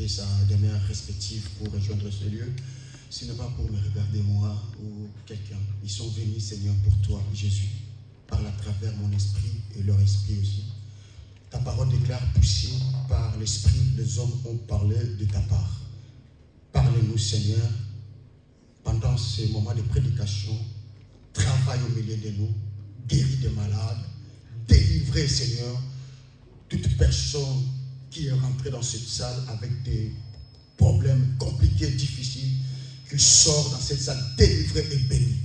quitté sa demeure respective pour rejoindre ce lieu. Ce n'est pas pour me regarder moi ou quelqu'un. Ils sont venus, Seigneur, pour toi, Jésus. Parle à travers mon esprit et leur esprit aussi. Ta parole déclare, poussée par l'esprit, les hommes ont parlé de ta part. Parle-nous, Seigneur, pendant ces moments de prédication. Travaille au milieu de nous, guéris des malades, délivrez, Seigneur, toute personne qui est rentrée dans cette salle avec des problèmes compliqués, difficiles, qui sort dans cette salle délivrée et bénie.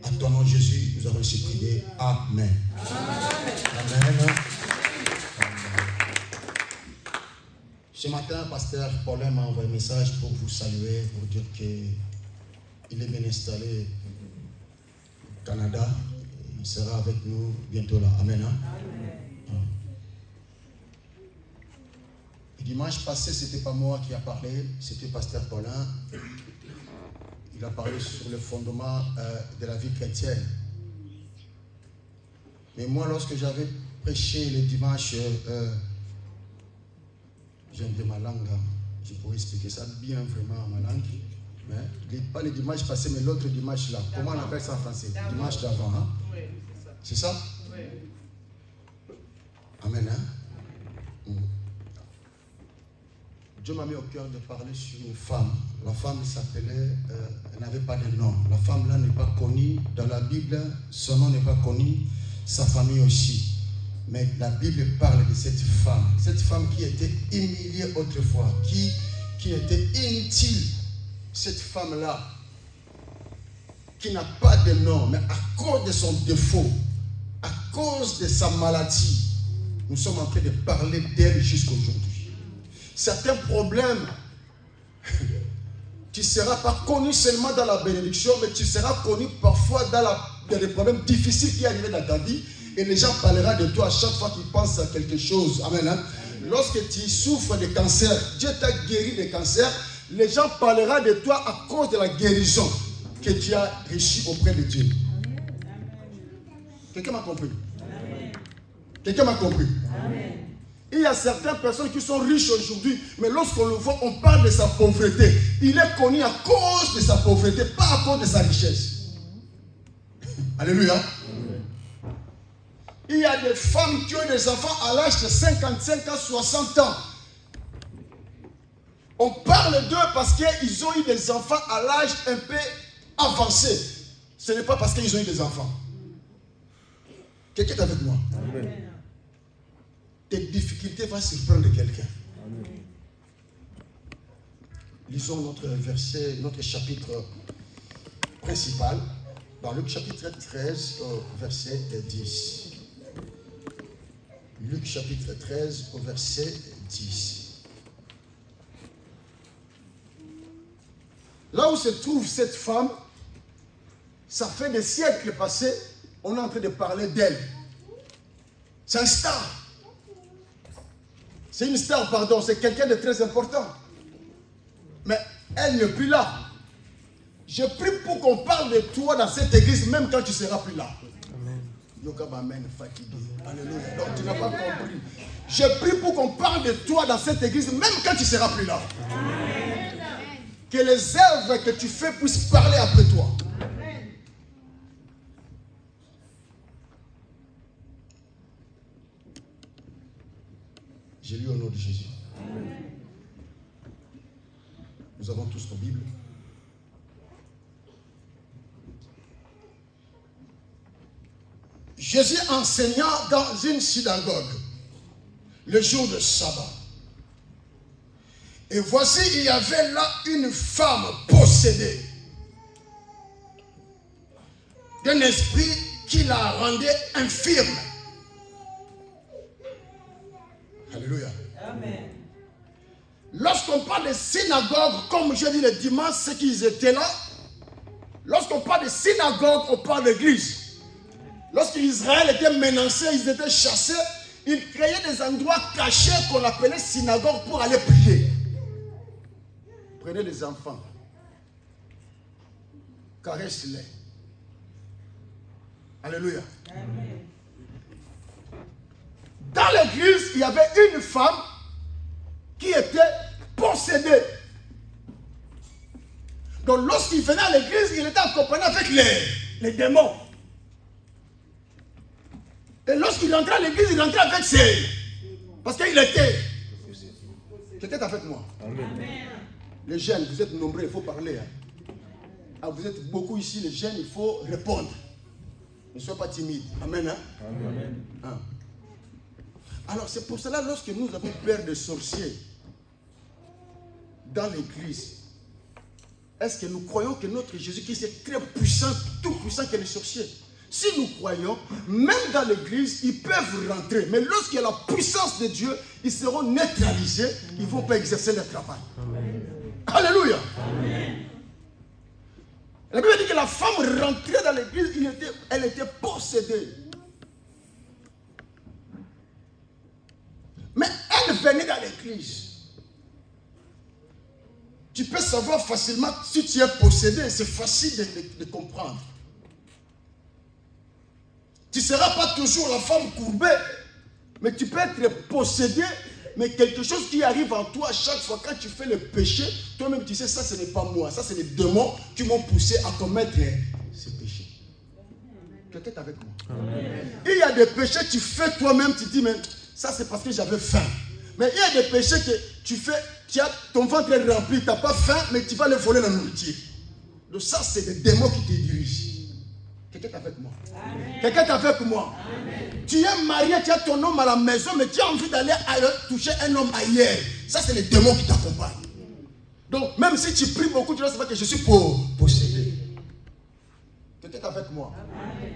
À ton nom, Jésus, nous avons ainsi prié. Amen. Amen. Amen. Ce matin, pasteur Paulin m'a envoyé un message pour vous saluer, pour dire qu'il est bien installé au Canada. Il sera avec nous bientôt là. Amen. Hein? Amen. Dimanche passé, ce n'était pas moi qui a parlé, c'était pasteur Paulin. Il a parlé sur le fondement de la vie chrétienne. Mais moi, lorsque j'avais prêché le dimanche, j'aime bien ma langue, hein. Je pourrais expliquer ça bien vraiment en ma langue. Mais pas le dimanche passé, mais l'autre dimanche là. Comment on appelle ça en français? Dimanche d'avant, hein? Oui, c'est ça. C'est ça? Oui. Amen, hein? Dieu m'a mis au cœur de parler sur une femme. La femme s'appelait, elle n'avait pas de nom. La femme là n'est pas connue dans la Bible, son nom n'est pas connu, sa famille aussi. Mais la Bible parle de cette femme qui était humiliée autrefois, qui était inutile. Cette femme-là, qui n'a pas de nom, mais à cause de son défaut, à cause de sa maladie, nous sommes en train de parler d'elle jusqu'à aujourd'hui. Certains problèmes, tu ne seras pas connu seulement dans la bénédiction, mais tu seras connu parfois dans des problèmes difficiles qui arrivent dans ta vie. Et les gens parleront de toi à chaque fois qu'ils pensent à quelque chose. Amen. Hein? Lorsque tu souffres de cancer, Dieu t'a guéri de cancer, les gens parleront de toi à cause de la guérison que tu as reçue auprès de Dieu. Quelqu'un m'a compris? Quelqu'un m'a compris? Amen. Il y a certaines personnes qui sont riches aujourd'hui, mais lorsqu'on le voit, on parle de sa pauvreté. Il est connu à cause de sa pauvreté, pas à cause de sa richesse. Alléluia. Il y a des femmes qui ont des enfants à l'âge de 55 ans, 60 ans. On parle d'eux parce qu'ils ont eu des enfants à l'âge un peu avancé. Ce n'est pas parce qu'ils ont eu des enfants. Quelqu'un est avec moi? Amen. Tes difficultés vont surprendre quelqu'un. Lisons notre verset, notre chapitre principal, dans Luc chapitre 13, verset 10. Luc chapitre 13, au verset 10. Là où se trouve cette femme, ça fait des siècles passés, on est en train de parler d'elle. C'est un star. C'est une star, pardon, c'est quelqu'un de très important. Mais elle n'est plus là. Je prie pour qu'on parle de toi dans cette église, même quand tu ne seras plus là. Amen. Alléluia. Donc tu n'as pas compris. Je prie pour qu'on parle de toi dans cette église, même quand tu ne seras plus là. Amen. Que les œuvres que tu fais puissent parler après toi. Amen. J'ai lu au nom de Jésus. Amen. Nous avons tous nos Bibles. Jésus enseignant dans une synagogue le jour de sabbat. Et voici, il y avait là une femme possédée d'un esprit qui la rendait infirme. Alléluia. Amen. Lorsqu'on parle de synagogue, comme je dis le dimanche, ceux qui étaient là, lorsqu'on parle de synagogue, on parle d'église. Lorsqu'Israël était menacé, ils étaient chassés, ils créaient des endroits cachés qu'on appelait synagogue pour aller prier. Prenez les enfants, caresse-les. Alléluia. Amen. Dans l'église, il y avait une femme qui était possédée. possédé. Donc lorsqu'il venait à l'église, il était accompagné avec les démons. Et lorsqu'il rentrait à l'église, il rentrait avec ses... Parce qu'il était... Quelqu'un est avec moi. Amen. Les jeunes, vous êtes nombreux, il faut parler. Hein. Ah, vous êtes beaucoup ici, les jeunes, il faut répondre. Ne soyez pas timides. Amen. Hein? Amen. Hein. Alors c'est pour cela, lorsque nous avons peur de sorciers dans l'église, est-ce que nous croyons que notre Jésus-Christ est très puissant, tout puissant que les sorciers? Si nous croyons, même dans l'église, ils peuvent rentrer. Mais lorsqu'il y a la puissance de Dieu, ils seront neutralisés. Ils ne vont pas exercer leur travail. Amen. Alléluia. Amen. La Bible dit que la femme rentrait dans l'église, elle était possédée. Mais elle venait dans l'église. Tu peux savoir facilement si tu es possédé. C'est facile de comprendre. Tu ne seras pas toujours la femme courbée, mais tu peux être possédé, mais quelque chose qui arrive en toi chaque fois quand tu fais le péché, toi-même tu sais, ça ce n'est pas moi, ça c'est les démons qui m'ont poussé à commettre ce péché. Quelqu'un est avec moi? Amen. Il y a des péchés que tu fais toi-même, tu dis, mais ça c'est parce que j'avais faim. Mais il y a des péchés que tu fais, ton ventre est rempli, tu n'as pas faim, mais tu vas aller voler la nourriture. Donc ça c'est des démons qui te dirigent. Quelqu'un est avec moi? Quelqu'un est avec moi? Amen. Tu es marié, tu as ton homme à la maison, mais tu as envie d'aller toucher un homme ailleurs. Ça, c'est les démons qui t'accompagnent. Donc, même si tu pries beaucoup, tu dois savoir que je suis possédé. Quelqu'un est avec moi?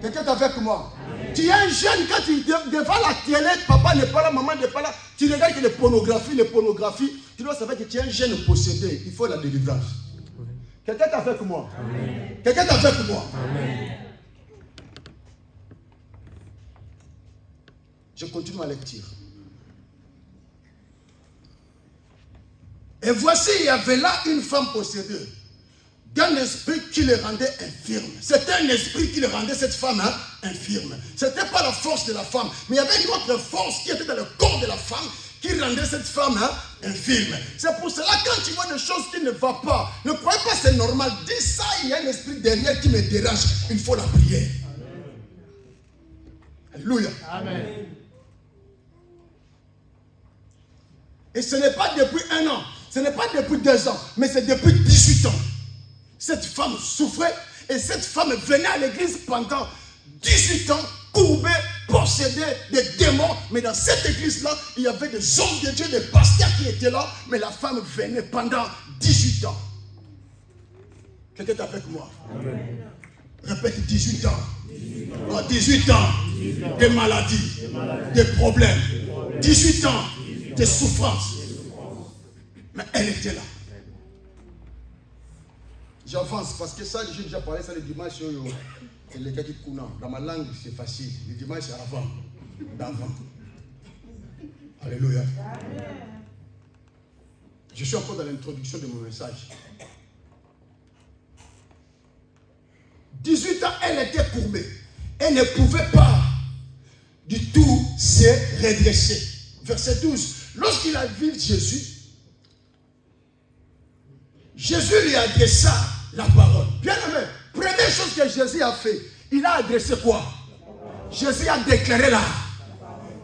Quelqu'un est avec moi? Amen. Tu es un jeune, quand tu devant la télé, papa n'est pas là, maman n'est pas là, tu regardes que les pornographies, tu dois savoir que tu es un jeune possédé. Il faut la délivrance. Quelqu'un est avec moi? Quelqu'un est avec moi? Amen. Je continue ma lecture. Et voici, il y avait là une femme possédée d'un esprit qui le rendait infirme. C'était un esprit qui le rendait, cette femme, infirme. Ce n'était pas la force de la femme, mais il y avait une autre force qui était dans le corps de la femme qui rendait cette femme infirme. C'est pour cela, quand tu vois des choses qui ne vont pas, ne croyez pas c'est normal. Dis ça, il y a un esprit derrière qui me dérange. Il faut la prière. Alléluia. Amen. Et ce n'est pas depuis 1 an, ce n'est pas depuis 2 ans, mais c'est depuis 18 ans. Cette femme souffrait et cette femme venait à l'église pendant 18 ans, courbée, possédée des démons. Mais dans cette église-là, il y avait des hommes de Dieu, des pasteurs qui étaient là, mais la femme venait pendant 18 ans. Quelqu'un est avec moi? Amen. Répète, 18 ans. 18 ans, des maladies, des problèmes. 18 ans. Des souffrances. Mais elle était là. J'avance parce que ça, j'ai déjà parlé ça le dimanche. Les gars qui coulent. Dans ma langue, c'est facile. Le dimanche, c'est avant. D'avant. Alléluia. Je suis encore dans l'introduction de mon message. 18 ans, elle était courbée. Elle ne pouvait pas du tout se redresser. Verset 12. Lorsqu'il a vu Jésus, Jésus lui adressa la parole. Bien aimé, première chose que Jésus a fait, il a adressé quoi? Jésus a déclaré là.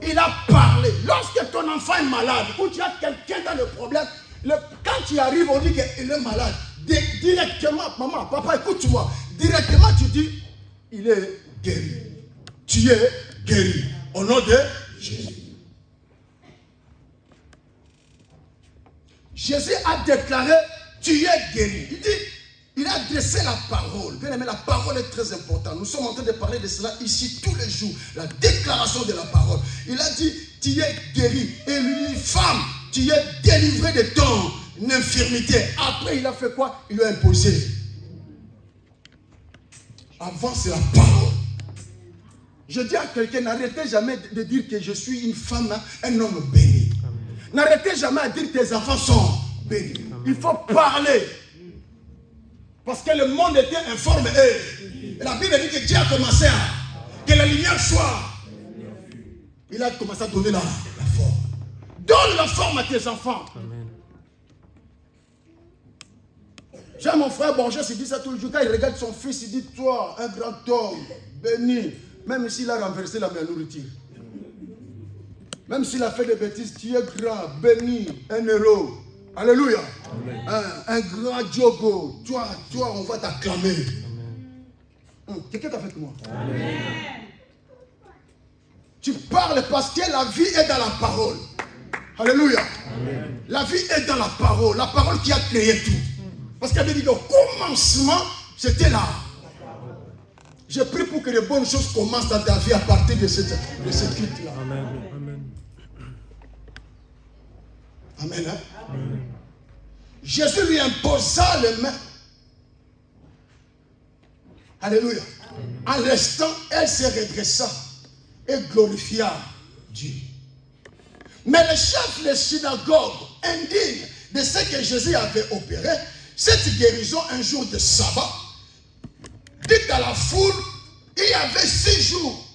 Il a parlé. Lorsque ton enfant est malade, ou tu as quelqu'un dans le problème, quand tu arrives, on dit qu'il est malade. Directement, maman, papa, écoute-moi. Directement, tu dis, il est guéri. Tu es guéri. Au nom de Jésus. Jésus a déclaré, tu es guéri. Il dit, il a adressé la parole. Bien aimé, la parole est très importante. Nous sommes en train de parler de cela ici tous les jours. La déclaration de la parole. Il a dit, tu es guéri. Et lui dit, femme, tu es délivrée de ton infirmité. Après, il a fait quoi? Il lui a imposé. Avant, c'est la parole. Je dis à quelqu'un, n'arrêtez jamais de dire que je suis une femme, un homme béni. N'arrêtez jamais à dire que tes enfants sont bénis. Il faut parler. Parce que le monde était informé. Et la Bible dit que Dieu a commencé à... Que la lumière soit. Il a commencé à donner la forme. Donne la forme à tes enfants. J'ai mon frère Borges, il dit ça tout le jour. Quand il regarde son fils, il dit, toi, un grand homme, béni. Même s'il a renversé la nourriture. Même s'il a fait des bêtises, tu es grand, béni, un héros. Alléluia. Un grand Diogo. Toi, on va t'acclamer. Quelqu'un t'a fait que moi. Amen. Tu parles parce que la vie est dans la parole. Alléluia. Amen. La vie est dans la parole. La parole qui a créé tout. Parce qu'elle dit au commencement, c'était là. Je prie pour que les bonnes choses commencent dans ta vie à partir de ce culte-là. Amen. Amen. Hein? Amen. Jésus lui imposa les mains. Alléluia. En restant, elle se redressa et glorifia Dieu. Mais le chef de la synagogue, indigne de ce que Jésus avait opéré, cette guérison un jour de sabbat, dit à la foule, il y avait 6 jours.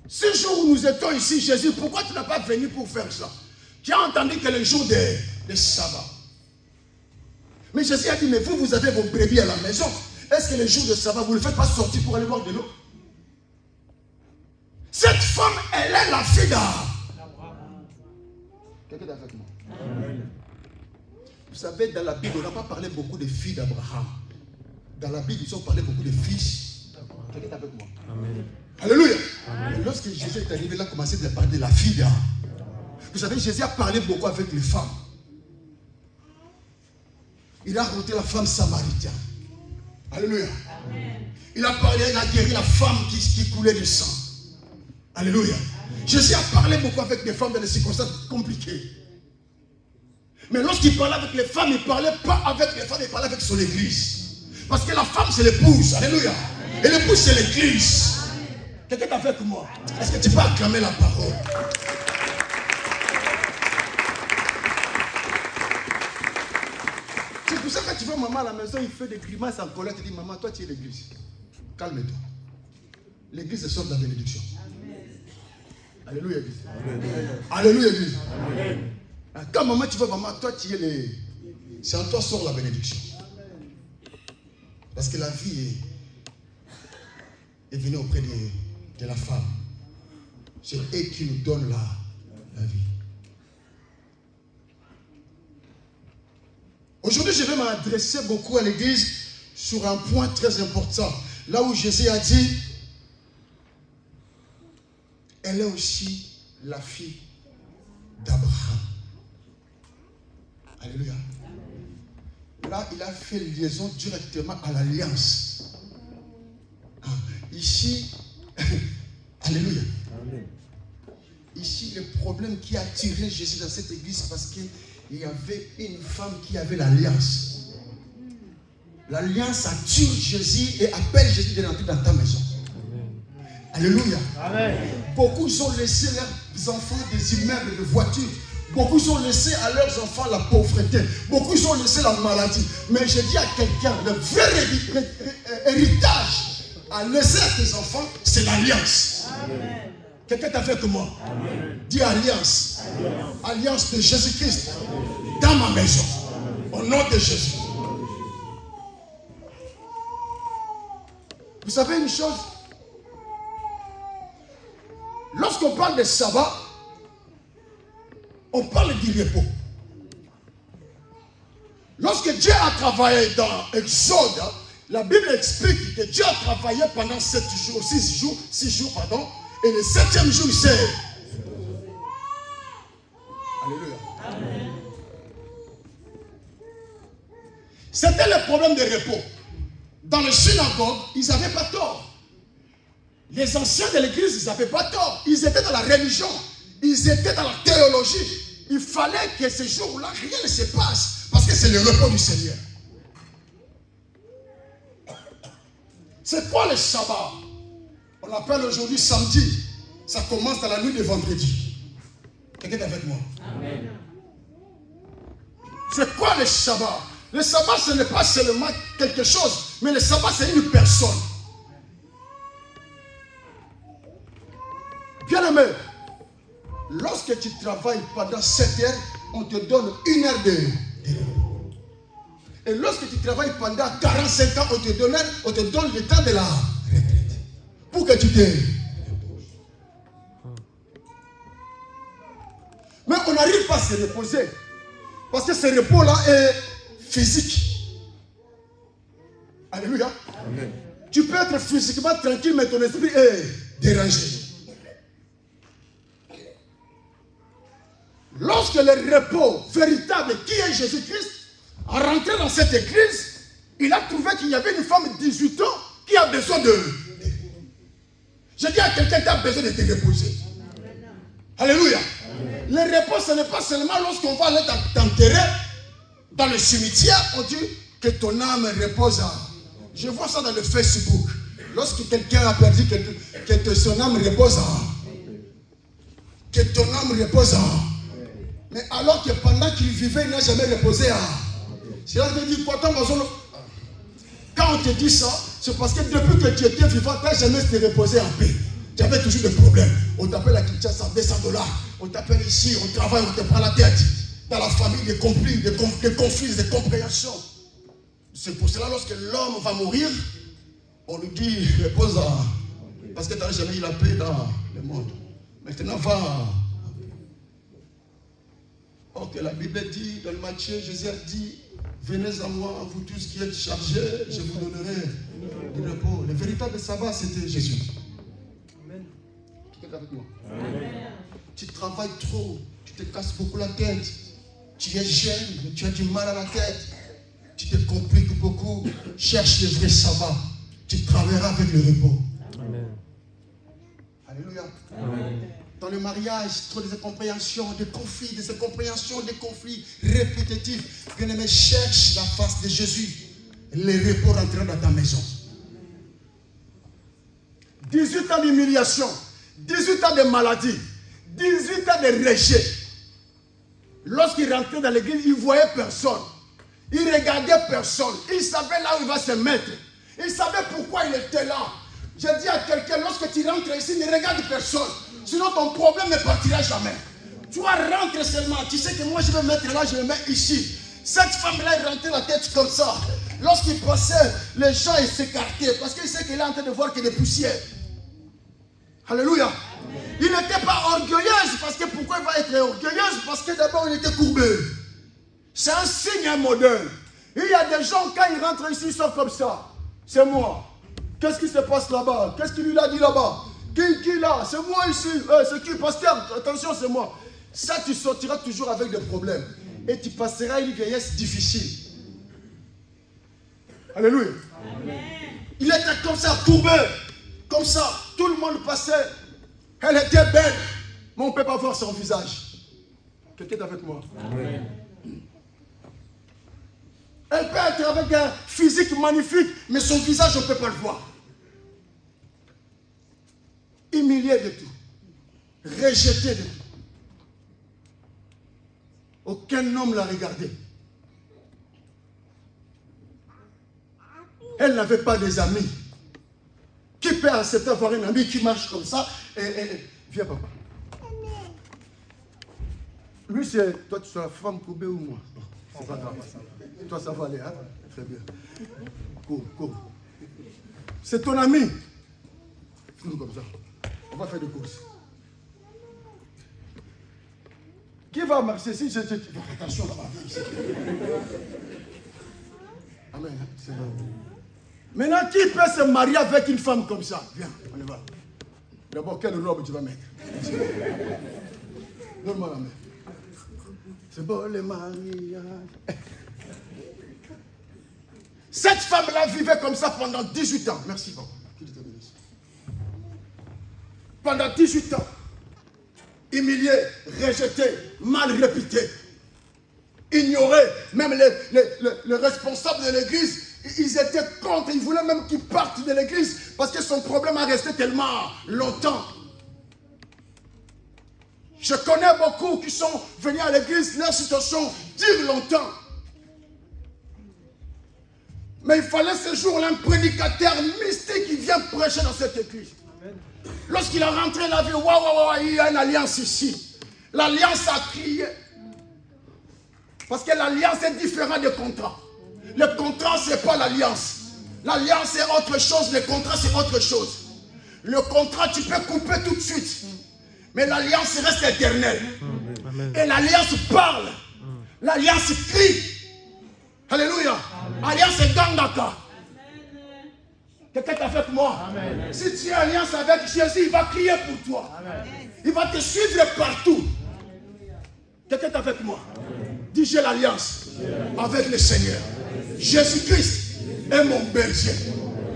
6 jours où nous étions ici, Jésus, pourquoi tu n'as pas venu pour faire ça? Tu as entendu que le jour de sabbat. Mais Jésus a dit, mais vous avez vos brebis à la maison. Est-ce que le jour de sabbat, vous ne le faites pas sortir pour aller boire de l'eau? Cette femme, elle est la fille d'Abraham. Quelqu'un est avec moi? Vous savez, dans la Bible, on n'a pas parlé beaucoup des filles d'Abraham. Dans la Bible, ils ont parlé beaucoup des fils. Quelqu'un est avec moi? Amen. Alléluia. Amen. Et lorsque Jésus est arrivé, il a commencé à parler de la fille d'Abraham. Vous savez, Jésus a parlé beaucoup avec les femmes. Il a rencontré la femme samaritaine. Alléluia. Amen. Il a parlé, il a guéri la femme qui coulait du sang. Alléluia. Jésus a parlé beaucoup avec des femmes dans des circonstances compliquées. Mais lorsqu'il parlait avec les femmes, il ne parlait pas avec les femmes, il parlait avec son église. Parce que la femme, c'est l'épouse. Alléluia. Et l'épouse, c'est l'église. Quelqu'un est avec moi? Est-ce que tu peux acclamer la parole? C'est pour ça que quand tu vois maman à la maison, il fait des grimaces en colère, tu dis, maman, toi tu es l'église. Calme-toi. L'église est sorte de la bénédiction. Alléluia, église. Alléluia, église. Quand maman, tu vois maman, toi tu es les... C'est en toi sort la bénédiction. Parce que la vie est venue auprès de la femme. C'est elle qui nous donne la vie. Aujourd'hui, je vais m'adresser beaucoup à l'église sur un point très important. Là où Jésus a dit, elle est aussi la fille d'Abraham. Alléluia. Là, il a fait liaison directement à l'alliance. Ici, alléluia. Ici, le problème qui a tiré Jésus dans cette église, parce qu'il y avait une femme qui avait l'alliance. L'alliance attire Jésus et appelle Jésus de rentrer dans ta maison. Alléluia. Amen. Beaucoup ont laissé leurs enfants des immeubles, de voitures. Beaucoup ont laissé à leurs enfants la pauvreté. Beaucoup ont laissé la maladie. Mais je dis à quelqu'un, le vrai héritage à laisser à tes enfants, c'est l'alliance. Quelqu'un t'a fait comme moi? Amen. Dis alliance. Alliance. Alliance de Jésus-Christ dans ma maison. Au nom de Jésus. Vous savez une chose? Lorsqu'on parle de sabbat, on parle du repos. Lorsque Dieu a travaillé dans Exode, la Bible explique que Dieu a travaillé pendant 6 jours, et le 7e jour, il s'est... Alléluia. Amen. C'était le problème de repos. Dans les synagogues, ils n'avaient pas tort. Les anciens de l'église, ils n'avaient pas tort. Ils étaient dans la religion. Ils étaient dans la théologie. Il fallait que ce jour-là, rien ne se passe. Parce que c'est le repos du Seigneur. C'est quoi le sabbat? On l'appelle aujourd'hui samedi. Ça commence dans la nuit de vendredi. Quelqu'un est avec moi? Amen. C'est quoi le sabbat? Le sabbat, ce n'est pas seulement quelque chose, mais le sabbat, c'est une personne. Bien-aimé, lorsque tu travailles pendant 7 heures, on te donne 1 heure de repos. Et lorsque tu travailles pendant 45 ans, on te donne le temps de la retraite. Pour que tu te reposes. Mais on n'arrive pas à se reposer. Parce que ce repos-là est physique. Alléluia. Amen. Tu peux être physiquement tranquille, mais ton esprit est dérangé. Lorsque le repos véritable, qui est Jésus-Christ, a rentré dans cette église, il a trouvé qu'il y avait une femme de 18 ans qui a besoin de... Je dis à quelqu'un qui a besoin de te reposer. Alléluia. Le repos, ce n'est pas seulement lorsqu'on va aller t'enterrer dans le cimetière, on dit que ton âme repose à... Je vois ça dans le Facebook. Lorsque quelqu'un a perdu, que son âme repose à... Que ton âme repose à... Mais alors que pendant qu'il vivait, il n'a jamais reposé à... C'est là que je dis, quand on te dit ça, c'est parce que depuis que tu étais vivant, tu n'as jamais été reposé en paix. Tu avais toujours des problèmes. On t'appelle à Kinshasa, 200 $. On t'appelle ici, on travaille, on te prend la tête. Dans la famille, des conflits, des compréhensions. C'est pour cela, lorsque l'homme va mourir, on lui dit, repose à... Parce que tu n'as jamais eu la paix dans le monde. Maintenant, va... Or que la Bible dit, dans le Matthieu, Jésus a dit, venez à moi, vous tous qui êtes chargés, je vous donnerai du repos. Le véritable sabbat, c'était Jésus. Amen. Tu es avec moi? Amen. Tu travailles trop, tu te casses beaucoup la tête. Tu es jeune, mais tu as du mal à la tête. Tu te compliques beaucoup. Cherche le vrai sabbat. Tu travailleras avec le repos. Amen. Alléluia. Amen. Dans le mariage, trop des incompréhensions, des conflits, des incompréhensions, des conflits répétitifs. Bien-aimé, cherche la face de Jésus. Le repos rentrera dans ta maison. 18 ans d'humiliation, 18 ans de maladie, 18 ans de rejet. Lorsqu'il rentrait dans l'église, il ne voyait personne. Il regardait personne. Il savait là où il va se mettre. Il savait pourquoi il était là. Je dis à quelqu'un, lorsque tu rentres ici, ne regarde personne. Sinon ton problème ne partira jamais. Toi, rentre seulement. Tu sais que moi, je vais mettre là, je vais mettre ici. Cette femme-là, elle rentrait la tête comme ça. Lorsqu'il passait, les gens s'écartaient. Parce qu'il sait qu'il est en train de voir que des poussières. Alléluia. Amen. Il n'était pas orgueilleuse. Parce que pourquoi il va être orgueilleuse? Parce que d'abord, il était courbé. C'est un signe, un modèle. Il y a des gens, quand ils rentrent ici, ils sont comme ça. C'est moi. Qu'est-ce qui se passe là-bas? Qu'est-ce qu'il lui a dit là-bas? Qui là? C'est moi ici. C'est qui? Pasteur, attention, c'est moi. Ça, tu sortiras toujours avec des problèmes. Et tu passeras une vieillesse difficile. Alléluia. Amen. Il était comme ça, courbé. Comme ça. Tout le monde passait. Elle était belle. Mais on ne peut pas voir son visage. Quelqu'un est avec moi? Amen. Elle peut être avec un physique magnifique, mais son visage, on ne peut pas le voir. Humilié de tout. Rejeté de tout. Aucun homme l'a regardé. Elle n'avait pas des amis. Qui peut accepter d'avoir un ami qui marche comme ça viens papa. Lui c'est, toi tu sois la femme courbée ou moi? C'est pas grave. Toi ça va aller, hein? Très bien. Cours. C'est ton ami. Fais-nous comme ça. On va faire des courses. Qui va marcher ici? Attention là-bas. Amen. C'est bon. Maintenant, qui peut se marier avec une femme comme ça? Viens, on y va. D'abord, quelle robe tu vas mettre? Donne-moi la main. C'est bon, le mariage. Cette femme-là vivait comme ça pendant 18 ans. Merci, papa. Pendant 18 ans. Humilié, rejeté, mal réputé. Ignoré. Même les responsables de l'église, ils étaient contre. Ils voulaient même qu'il parte de l'église parce que son problème a resté tellement longtemps. Je connais beaucoup qui sont venus à l'église, leur situation dure longtemps. Mais il fallait ce jour-là un prédicateur mystique qui vient prêcher dans cette église. Lorsqu'il est rentré, il a vu, waouh, il y a une alliance ici. L'alliance a crié. Parce que l'alliance est différente des contrats. Le contrat, ce n'est pas l'alliance. L'alliance, c'est autre chose. Le contrat, c'est autre chose. Le contrat, tu peux couper tout de suite. Mais l'alliance reste éternelle. Et l'alliance parle. L'alliance crie. Alléluia. Alliance est gangaka. Quelqu'un est avec moi. Amen. Si tu es alliance avec Jésus, il va crier pour toi. Amen. Il va te suivre partout. Quelqu'un est avec moi. Dis, j'ai l'alliance avec le Seigneur. Jésus-Christ est mon berger.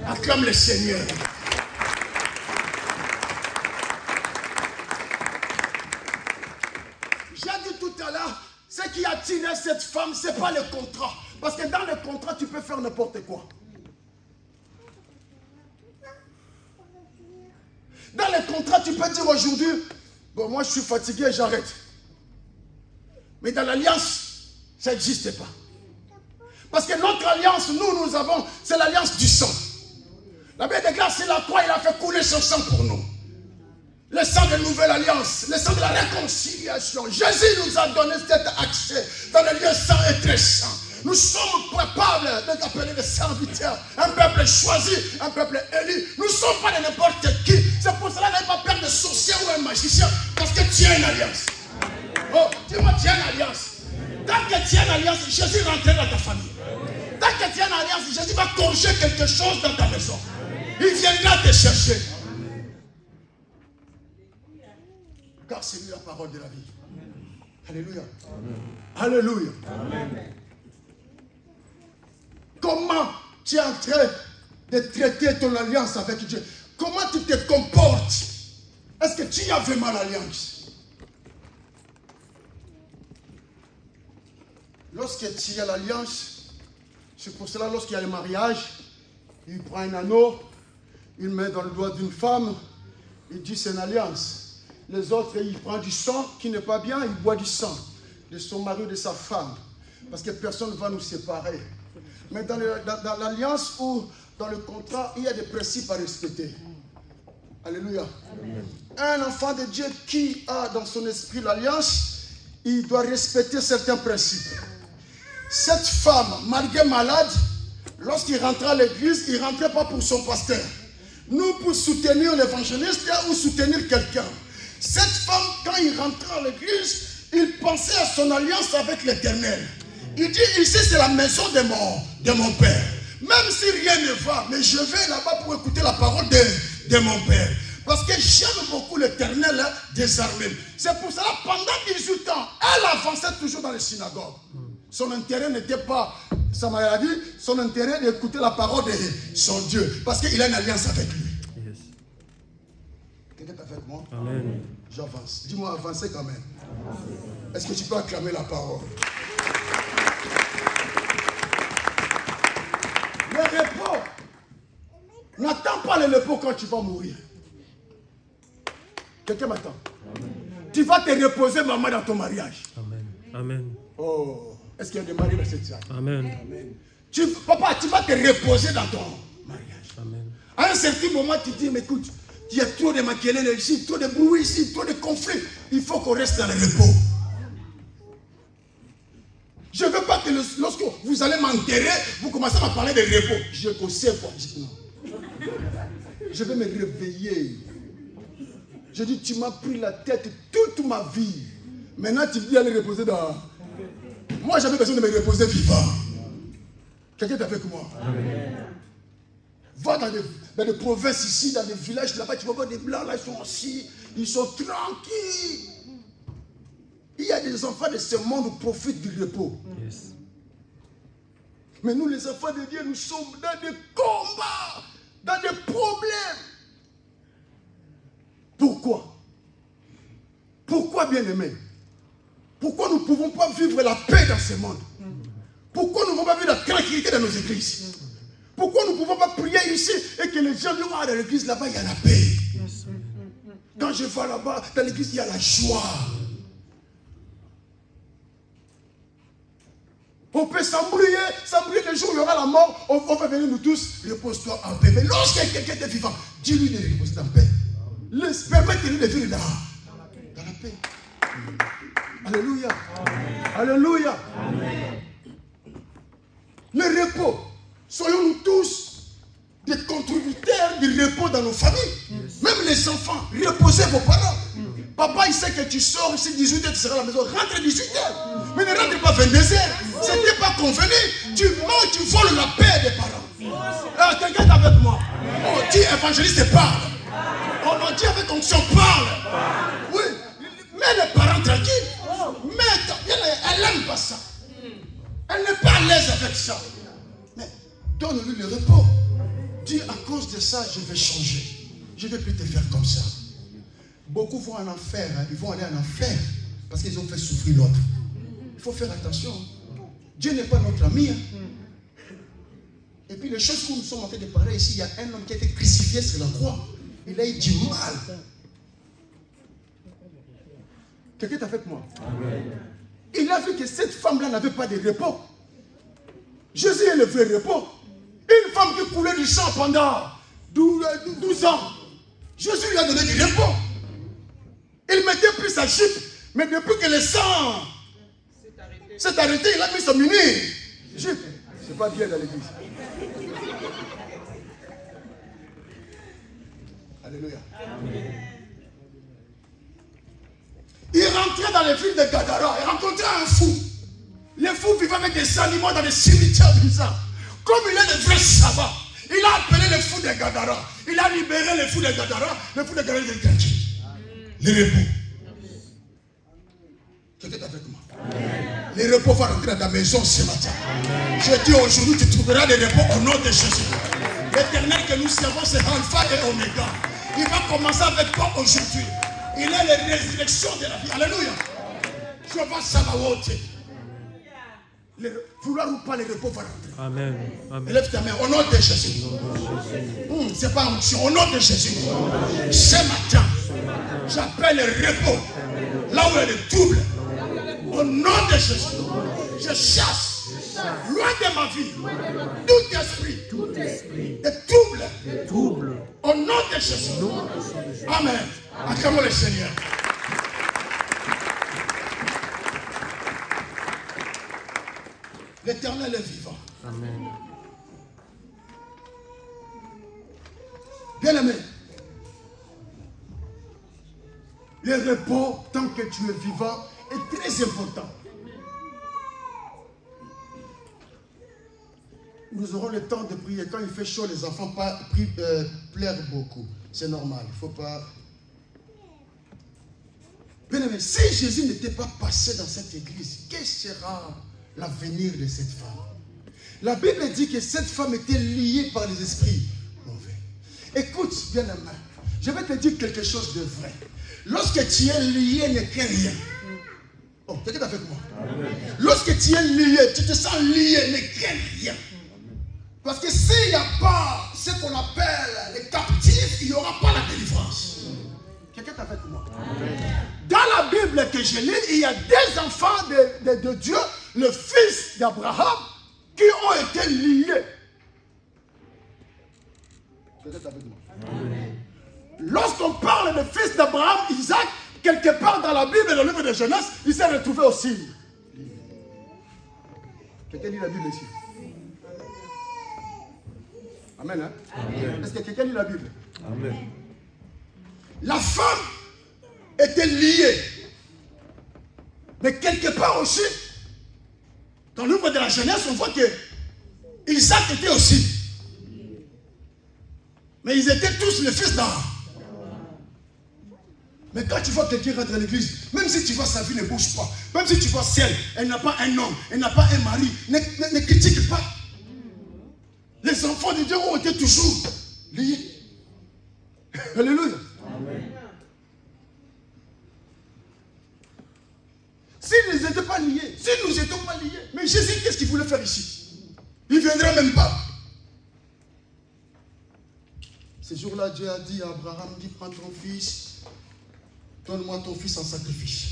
Acclame le Seigneur. J'ai dit tout à l'heure, ce qui a tiré cette femme, ce n'est pas le contrat. Parce que dans le contrat, tu peux faire n'importe quoi. Dans le contrat, tu peux dire aujourd'hui, bon, moi je suis fatigué, j'arrête. Mais dans l'alliance, ça n'existe pas. Parce que notre alliance, nous avons, c'est l'alliance du sang. La Bible déclare, c'est la croix, il a fait couler son sang pour nous. Le sang de la nouvelle alliance, le sang de la réconciliation. Jésus nous a donné cet accès dans le lieu saint et très saint. Nous sommes capables d'être appelés des serviteurs, un peuple choisi, un peuple élu. Nous ne sommes pas de n'importe qui. C'est pour cela que n'avez pas peur de sorcier ou un magicien, parce que tu as une alliance. Oh, dis-moi, tu as une alliance. Tant que tu as une alliance, Jésus rentrera dans ta famille. Tant que tu as une alliance, Jésus va corriger quelque chose dans ta maison. Il viendra te chercher. Car c'est lui la parole de la vie. Alléluia. Alléluia. Amen. Comment tu es en train de traiter ton alliance avec Dieu? Comment tu te comportes? Est-ce que tu as vraiment l'alliance? Lorsque tu as l'alliance, c'est pour cela lorsqu'il y a le mariage, il prend un anneau, il met dans le doigt d'une femme, il dit c'est une alliance. Les autres, il prend du sang qui n'est pas bien, il boit du sang de son mari ou de sa femme. Parce que personne ne va nous séparer. Mais dans l'alliance ou dans le contrat, il y a des principes à respecter. Alléluia. Amen. Un enfant de Dieu qui a dans son esprit l'alliance, il doit respecter certains principes. Cette femme, malgré malade, lorsqu'il rentrait à l'église, il ne rentrait pas pour son pasteur. Nous, pour soutenir l'évangéliste ou soutenir quelqu'un. Cette femme, quand il rentrait à l'église, il pensait à son alliance avec l'Éternel. Il dit, ici c'est la maison de mon Père. Même si rien ne va, mais je vais là-bas pour écouter la parole de mon Père. Parce que j'aime beaucoup l'Éternel des armées. C'est pour cela, pendant 18 ans, elle avançait toujours dans les synagogues. Son intérêt n'était pas sa maladie, son intérêt d'écouter la parole de son Dieu. Parce qu'il a une alliance avec lui. Yes. Quelqu'un est avec moi? Amen. J'avance. Dis-moi, avancez quand même. Est-ce que tu peux acclamer la parole? Le repos. N'attends pas le repos quand tu vas mourir. Quelqu'un m'attend. Tu vas te reposer, maman, dans ton mariage. Amen. Amen. Oh, est-ce qu'il y a des maris dans cette salle? Amen. Amen. Papa, tu vas te reposer dans ton mariage. Amen. À un certain moment, tu dis, mais écoute, il y a trop de maquillés ici, trop de bruit ici, trop de conflits. Il faut qu'on reste dans le repos. Je ne veux pas que lorsque vous allez m'enterrer, vous commencez à parler de repos. Je sais quoi. Je dis non. Je vais me réveiller. Je dis, tu m'as pris la tête toute ma vie. Maintenant, tu dis aller reposer dans... Moi, j'avais besoin de me reposer vivant. Quelqu'un est avec moi? Amen. Va dans des provinces ici, dans des villages là-bas, tu vas voir des blancs là, ils sont assis, ils sont tranquilles. Il y a des enfants de ce monde qui profitent du repos. Yes. Mais nous, les enfants de Dieu, nous sommes dans des combats, dans des problèmes. Pourquoi? Pourquoi, bien-aimés? Pourquoi nous ne pouvons pas vivre la paix dans ce monde? Pourquoi nous ne pouvons pas vivre la tranquillité dans nos églises? Pourquoi nous ne pouvons pas prier ici et que les gens disent, ah, dans l'église là-bas, il y a la paix. Quand je vais là-bas, dans l'église, il y a la joie. On peut s'embrouiller le jour où il y aura la mort, on va venir nous tous, repose-toi en paix. Mais lorsque quelqu'un est vivant, dis-lui de reposer en paix. Permettez-lui de vivre dans la paix. Alléluia. Amen. Alléluia. Amen. Le repos. Soyons-nous tous des contributeurs du repos dans nos familles. Même les enfants, reposez vos parents. Papa, il sait que tu sors ici 18h, tu seras à la maison. Rentre 18h. Mais ne rentre pas 22h. Ce n'était pas convenu. Tu mens, tu voles la paix des parents. Alors, quelqu'un est avec moi. On dit évangéliste parle. On dit avec onction parle. Oui. Mets les parents tranquilles. Elle n'aime pas ça. Elle n'est pas à l'aise avec ça. Mais donne-lui le repos. Dis à cause de ça, je vais changer. Je ne vais plus te faire comme ça. Beaucoup vont en enfer. Hein. Ils vont aller en enfer parce qu'ils ont fait souffrir l'autre. Il faut faire attention. Dieu n'est pas notre ami. Hein. Et puis les choses que nous sommes en train de parler ici, il y a un homme qui a été crucifié sur la croix. Il a eu du mal. Quelqu'un est avec moi? Amen. Il a vu que cette femme-là n'avait pas de repos. Jésus est le vrai repos. Une femme qui coulait du sang pendant 12 ans. Jésus lui a donné du repos. Il mettait plus sa jupe. Mais depuis que le sang s'est arrêté, il a mis son mini jupe. C'est pas bien dans l'église. Alléluia. Amen. Il rentrait dans les villes de Gadara. Il rencontrait un fou. Les fous vivaient avec des animaux dans les cimetières bizarres. Comme il est le vrai sabbat, il a appelé les fous de Gadara. Il a libéré les fous de Gadara. Les fous de Gadara étaient tranquilles. Les repos. Quelqu'un est avec moi? Amen. Les repos vont rentrer dans ta maison ce matin. Amen. Je dis aujourd'hui, tu trouveras des repos au nom de Jésus. L'éternel que nous servons, c'est Alpha et Oméga. Il va commencer avec toi aujourd'hui. Il est la résurrection de la vie. Alléluia. Je vais Sabaoth. Vouloir ou pas, les repos vont rentrer. Amen. Amen. Élève ta main au nom de Jésus. C'est pas une option. Au nom de Jésus. Ce matin, j'appelle le repos. Là où il y a le double. Au nom de Jésus. Je chasse loin de ma vie tout esprit de trouble. Au nom de Jésus. Amen. Acclamons le Seigneur. L'Éternel est vivant. Amen. Bien-aimé, le repos, tant que tu es vivant, est très important. Nous aurons le temps de prier. Quand il fait chaud, les enfants pleurent beaucoup. C'est normal. Il ne faut pas... Bien-aimé, si Jésus n'était pas passé dans cette église, quel sera l'avenir de cette femme? La Bible dit que cette femme était liée par les esprits mauvais. Écoute, bien-aimé, je vais te dire quelque chose de vrai. Lorsque tu es lié, ne crains rien. Oh, quelqu'un est avec moi? Amen. Lorsque tu es lié, tu te sens lié, ne crains rien. Parce que s'il n'y a pas ce qu'on appelle les captifs, il n'y aura pas la délivrance. Quelqu'un est avec moi? Amen. Dans la Bible que je lis, il y a des enfants de Dieu, le fils d'Abraham, qui ont été liés. Quelqu'un est avec moi? Amen. Lorsqu'on parle de fils d'Abraham, Isaac, quelque part dans la Bible, dans le livre de Genèse, il s'est retrouvé aussi. Quelqu'un lit la Bible ici? Amen. Hein? Amen. Est-ce que quelqu'un lit la Bible? Amen. La femme était liée. Mais quelque part aussi, dans le livre de la Genèse, on voit que Isaac était aussi. Mais ils étaient tous les fils d'Abraham. Mais quand tu vois quelqu'un rentrer à l'église, même si tu vois sa vie ne bouge pas, même si tu vois celle, elle n'a pas un homme, elle n'a pas un mari, ne critique pas. Les enfants de Dieu ont été toujours liés. Alléluia. Amen. S'ils n'étaient pas liés, si nous n'étions pas liés, mais Jésus, qu'est-ce qu'il voulait faire ici? Il ne viendra même pas. Ce jour-là, Dieu a dit à Abraham, dis, prends ton fils, donne-moi ton fils en sacrifice.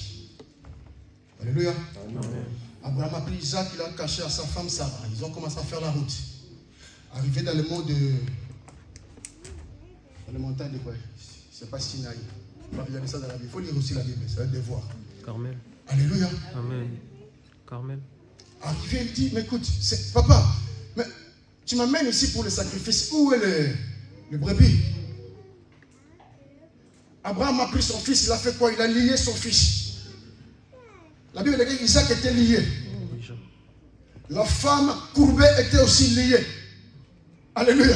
Alléluia. Amen. Abraham a pris Isaac, il l'a caché à sa femme Sarah. Ils ont commencé à faire la route. Arrivé dans le mont de... Dans les montagnes de quoi? C'est pas Sinaï. Il faut regarder ça dans la Bible. Il faut lire aussi la Bible, c'est un devoir. Carmel. Alléluia. Amen. Carmel. Arrivé, il dit, mais écoute, papa, mais Tu m'amènes ici pour le sacrifice. Où est le brebis? Abraham a pris son fils, il a fait quoi? Il a lié son fils. La Bible dit qu'Isaac était lié. La femme courbée était aussi liée. Alléluia.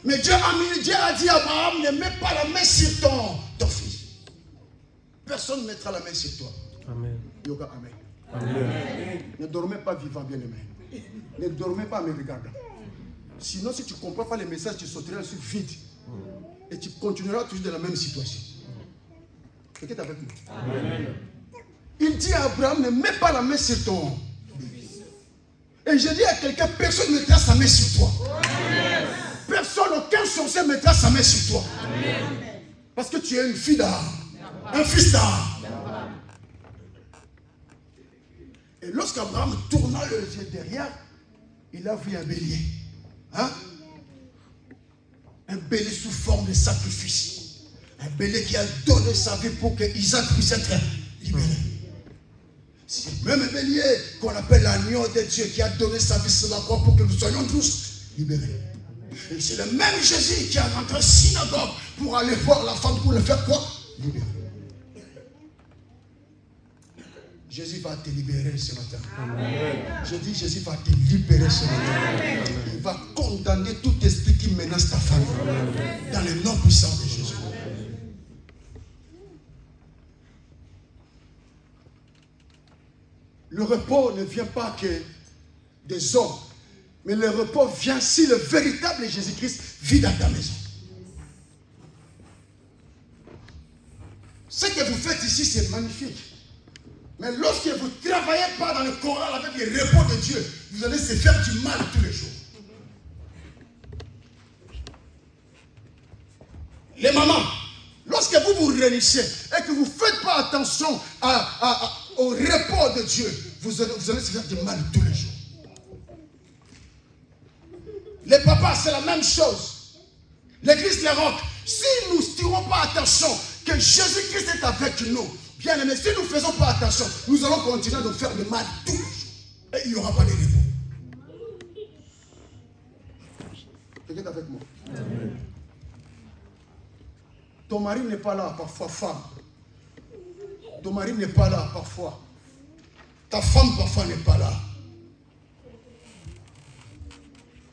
Mais Dieu a dit à Abraham, ne mets pas la main sur ton fils. Personne ne mettra la main sur toi. Amen. Yoga, amen. Amen. Ne dormez pas vivant, bien-aimé. Ne dormez pas en me regardant. Sinon, si tu ne comprends pas les messages, tu sauteras sur vide. Et tu continueras toujours dans la même situation. Quelqu'un est avec moi? Amen. Il dit à Abraham, ne mets pas la main sur ton fils. Et je dis à quelqu'un, personne ne mettra sa main sur toi. Amen. Personne, aucun sorcier mettra sa main sur toi. Amen. Parce que tu es une fille d'Abraham. Un fils d'Abraham. Et lorsqu'Abraham tourna le yeux derrière, il a vu un bélier. Hein? Un bélier sous forme de sacrifice. Un bélier qui a donné sa vie pour que Isaac puisse être libéré. C'est même un bélier qu'on appelle l'agneau de Dieu qui a donné sa vie sur la croix pour que nous soyons tous libérés. Et c'est le même Jésus qui a rentré à la synagogue pour aller voir la femme pour le faire quoi? Libérer. Jésus va te libérer ce matin. Amen. Je dis, Jésus va te libérer ce matin. Amen. Il va condamner tout esprit qui menace ta famille. Amen. Dans le nom puissant de Jésus. Amen. Le repos ne vient pas que des hommes. Mais le repos vient si le véritable Jésus-Christ vit dans ta maison. Ce que vous faites ici, c'est magnifique. Mais lorsque vous ne travaillez pas dans le choral avec le repos de Dieu, vous allez se faire du mal tous les jours. Les mamans, lorsque vous vous réunissez et que vous ne faites pas attention au repos de Dieu, vous allez se faire du mal tous les jours. Les papas, c'est la même chose. L'église Les Rocs, si nous ne tirons pas attention que Jésus-Christ est avec nous, bien aimé, si nous ne faisons pas attention, nous allons continuer de faire du mal tous les jours. Et il n'y aura pas de repos. Quelqu'un est avec moi? Amen. Ton mari n'est pas là, parfois femme. Ton mari n'est pas là, parfois. Ta femme, parfois, n'est pas là.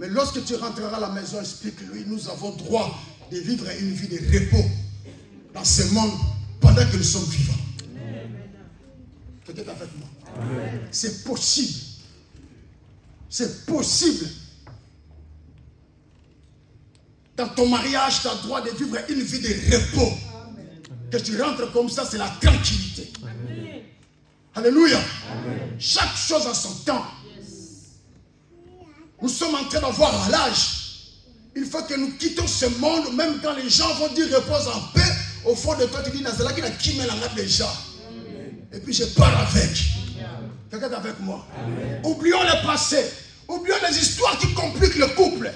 Mais lorsque tu rentreras à la maison, explique-lui, nous avons droit de vivre une vie de repos dans ce monde pendant que nous sommes vivants. Quelqu'un est avec moi? C'est possible. C'est possible. Dans ton mariage, tu as le droit de vivre une vie de repos. Amen. Que tu rentres comme ça, c'est la tranquillité. Amen. Alléluia. Amen. Chaque chose a son temps. Nous sommes en train d'avoir à l'âge. Il faut que nous quittions ce monde, même quand les gens vont dire repose en paix. Au fond de toi, tu dis, Nazala qui n'a qui met la main déjà. Et puis je pars avec. Quelqu'un est avec moi? Amen. Oublions le passé. Oublions les histoires qui compliquent le couple.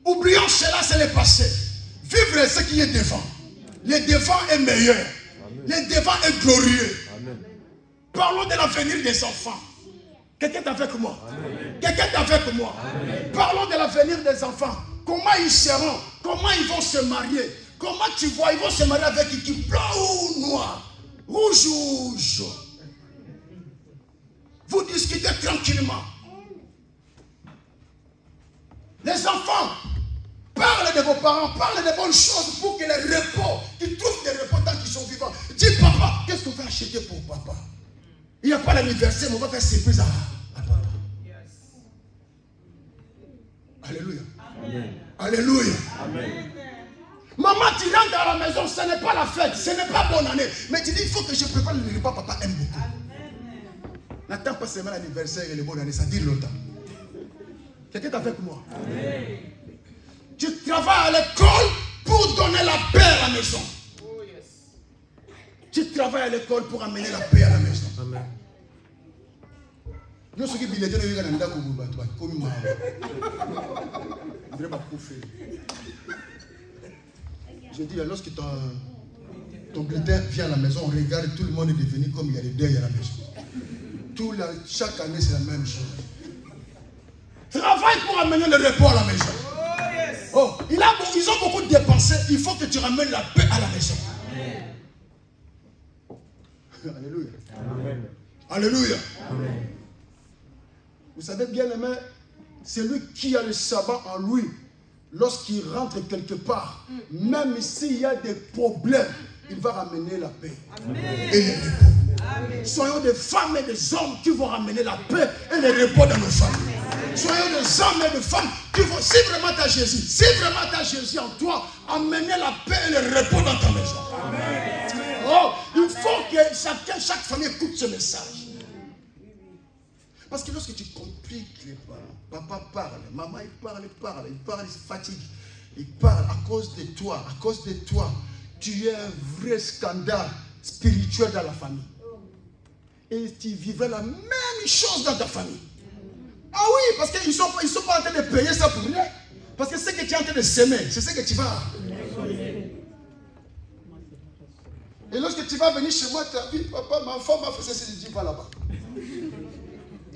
Oublions cela, c'est le passé. Vivre ce qui est devant. Le devant est meilleur. Amen. Le devant est glorieux. Amen. Parlons de l'avenir des enfants. Quelqu'un est avec moi? Quelqu'un est avec moi? Amen. Parlons de l'avenir des enfants. Comment ils seront? Comment ils vont se marier? Comment tu vois? Ils vont se marier avec qui? Blanc ou noir? Rouge ou jaune? Vous discutez tranquillement. Les enfants, parlez de vos parents, parlez de bonnes choses pour que les repos, qu'ils trouvent des repos tant qu'ils sont vivants. Dis papa, qu'est-ce qu'on va acheter pour papa? Il n'y a pas l'anniversaire, mais on va faire surprise à papa. Yes. Alléluia. Amen. Alléluia. Amen. Maman, tu rentres à la maison, ce n'est pas la fête, ce n'est pas bonne année. Mais tu dis, il faut que je prépare le repas, papa aime beaucoup. N'attends pas seulement l'anniversaire et les bonnes années, ça dure longtemps. Quelqu'un est avec moi? Amen. Tu travailles à l'école pour donner la paix à la maison. Oh, yes. Tu travailles à l'école pour amener la paix à la maison. Amen. Nous, ceux qui billettent, nous avons comme je dis, lorsque ton bulletin vient à la maison, on regarde, tout le monde est devenu comme il y a les deuils à la maison. Chaque année, c'est la même chose. Travaille pour amener le repos à la maison. Oh, ils ont beaucoup dépensé. Il faut que tu ramènes la paix à la maison. Alléluia. Amen. Alléluia. Amen. Vous savez bien aimé, celui qui a le sabbat en lui, lorsqu'il rentre quelque part, même s'il y a des problèmes, il va ramener la paix. Amen. Et le repos. Amen. Soyons des femmes et des hommes qui vont ramener la paix et le repos dans nos familles. Soyons des hommes et des femmes qui vont, si vraiment tu as Jésus, si vraiment tu as Jésus en toi, amener la paix et le repos dans ta maison. Amen. Oh, il faut que chaque famille écoute ce message. Parce que lorsque tu compliques les parents, papa parle, maman il parle, il se fatigue. Il parle à cause de toi, tu es un vrai scandale spirituel dans la famille. Et tu vivrais la même chose dans ta famille. Ah oui, parce qu'ils ne sont pas en train de payer ça pour rien. Parce que ce que tu es en train de s'aimer, c'est ce que tu vas. Et lorsque tu vas venir chez moi, tu as dit, papa, ma femme m'a fait ça, je dis, va là-bas.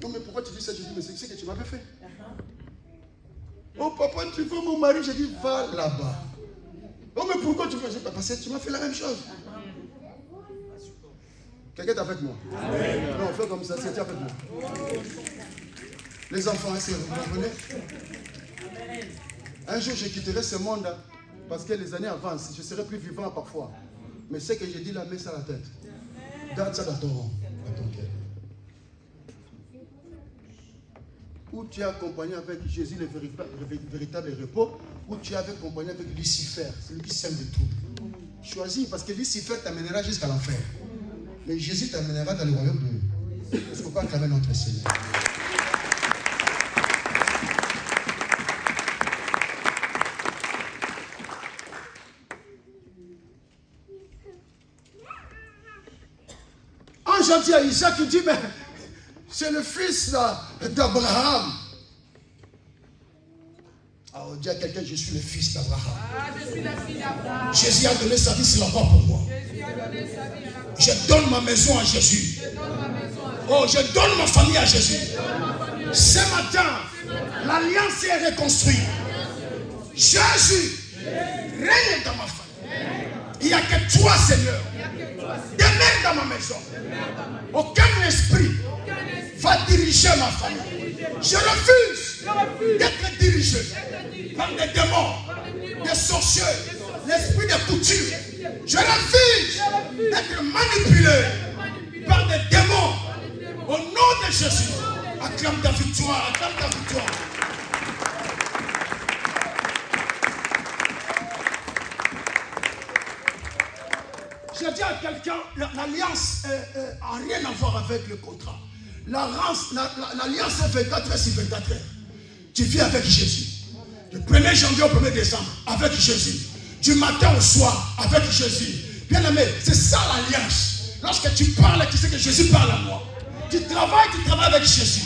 Non, mais pourquoi tu dis ça? Je dis, mais c'est ce que tu m'avais fait. Oh, papa, tu veux mon mari? Je dis, va là-bas. Oh, mais pourquoi tu veux? Je dis, parce que tu m'as fait la même chose. Quelqu'un est avec moi? Amen. Non, fais comme ça, c'est avec moi. Les enfants, c'est vous comprenez? Un jour, je quitterai ce monde parce que les années avancent. Je serai plus vivant parfois. Mais ce que j'ai dit là, mets ça à la tête. Garde ça dans ton cœur. Ou tu es accompagné avec Jésus, le véritable repos, ou tu es accompagné avec Lucifer, celui qui sème des troubles. Choisis, parce que Lucifer t'amènera jusqu'à l'enfer. Mais Jésus t'amènera dans le royaume de Dieu. Est-ce qu'on peut acclamer notre Seigneur? Un gentil à Isaac qui dit, mais c'est le fils d'Abraham. Ah, on dit à quelqu'un, je suis le fils d'Abraham. Ah, je suis le fils d'Abraham. Jésus a donné sa vie sur la croix pour moi. Je donne ma maison à Jésus. Oh, je donne ma famille à Jésus. Ce matin, l'alliance est reconstruite. Jésus règne dans ma famille. Il n'y a que toi, Seigneur. Demeure dans ma maison. Aucun esprit va diriger ma famille. Je refuse d'être dirigé par des démons, des sorciers, l'esprit de couture. Je refuse d'être manipulé par des démons. Au nom de Jésus, acclame ta victoire, acclame ta victoire. Je dis à quelqu'un, l'alliance n'a rien à voir avec le contrat. L'alliance est 24 heures sur 24 heures. Tu vis avec Jésus. Du 1er janvier au 1er décembre, avec Jésus. Du matin au soir, avec Jésus. Bien aimé, c'est ça l'alliance. Lorsque tu parles, tu sais que Jésus parle à moi. Tu travailles avec Jésus.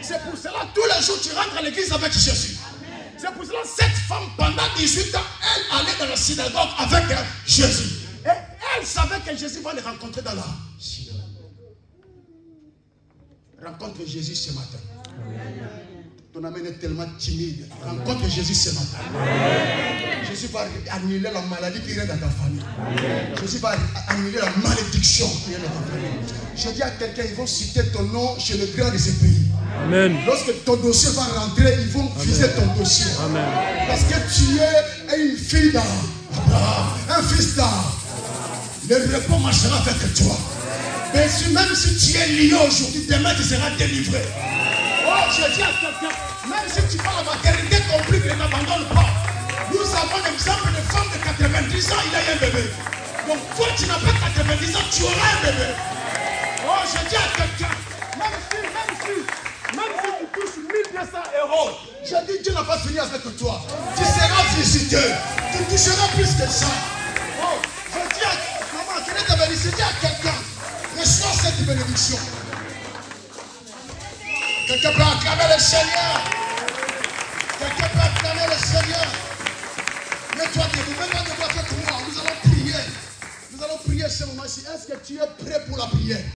C'est pour cela, tous les jours, tu rentres à l'église avec Jésus. C'est pour cela, cette femme, pendant 18 ans, elle allait dans la synagogue avec Jésus. Et elle savait que Jésus va les rencontrer dans la synagogue. Rencontre Jésus ce matin. Ton ami est tellement timide. Rencontre Jésus ce matin. Jésus va annuler la maladie qui est dans ta famille. Jésus va annuler la malédiction qui est dans ta famille. Je dis à quelqu'un, ils vont citer ton nom chez le grand de ce pays. Amen. Lorsque ton dossier va rentrer, ils vont viser ton dossier. Amen. Parce que tu es une fille d'Abraham, un fils d'Abraham. Le repos marchera avec toi. Mais même si tu es lié aujourd'hui, demain tu seras délivré. Oh, je dis à quelqu'un, même si tu vas à la maternité, ton plus ne m'abandonne pas. Nous avons l'exemple de femme de 90 ans, il a eu un bébé. Donc toi, tu n'as pas 90 ans, tu auras un bébé. Oh, je dis à quelqu'un, même si tu touches 1200 €, je dis, Dieu n'a pas fini avec toi. Tu seras visité. Tu toucheras plus que ça. Oh, je dis à maman, quelle est ta bénédiction? Je dis à quelqu'un, reçois cette bénédiction. Quelqu'un peut acclamer le Seigneur. Quelqu'un peut acclamer le Seigneur. Mets-toi debout, mets-toi debout avec moi. Nous allons prier. Nous allons prier ce moment-ci. Est-ce que tu es prêt pour la prière?